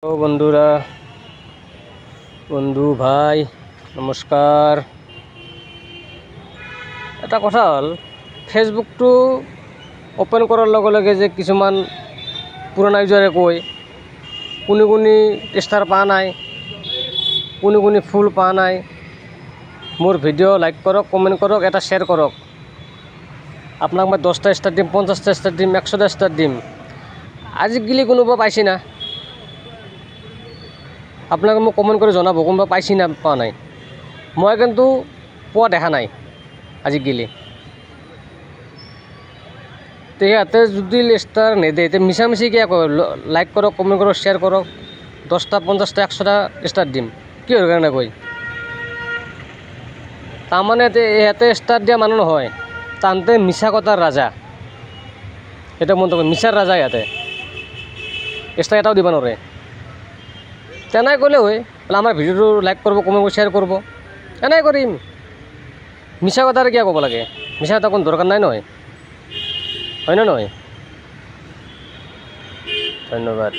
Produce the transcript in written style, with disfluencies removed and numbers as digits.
তো বন্ধুৰা, বন্ধু ভাই নমস্কাৰ। এটা কথা হ'ল, ফেচবুকটো ওপেন কৰাৰ লগে লগে যে কিছুমান পুৰণা ইউজাৰে কয় কোনি ষ্টাৰ পা নাই, কোনি ফুল পা নাই, মোৰ ভিডিঅ' লাইক কৰক, কমেণ্ট কৰক, এটা শ্বেয়াৰ কৰক, আপোনাক মই 10টা ষ্টাৰ দিম, 50টা ষ্টাৰ দিম, 100টা ষ্টাৰ দিম। আজিকালি কোনোবা পাইছে না? আপোনালোকে মোক কমেণ্ট কৰি জনাব কোনোবা পাইছি না পোৱা নাই। মই কিন্তু পোৱা দেখা নাই আজিকালি। তো সিহঁতে যদি ষ্টাৰ নেদে তে মিছামিছি কিয় কয় লাইক কৰক, কমেণ্ট কৰক, শ্বেয়াৰ কৰক, 10টা 50টা 100টা ষ্টাৰ দিম, কিহৰ কাৰণে কয়? তাৰমানে ইহঁতে ষ্টাৰ দিয়া মানুহ নহয়, তাহাঁতে মিছা কথাৰ ৰাজা। সেইটো মনত কয়, মিছাৰ ৰাজা ইহঁতে, ষ্টাৰ এটাও দিব নোৱাৰে। তেনে ক'লে হয়, আমাৰ ভিডিঅ'টো লাইক কৰিব, কমেণ্ট কৰিব, শ্বেয়াৰ কৰিব, এনেই কৰিম। মিছা কথা কিয় ক'ব লাগে? মিছা কথা কোনো দৰকাৰ নাই নহয়, হয় নে নহয়? ধন্যবাদ।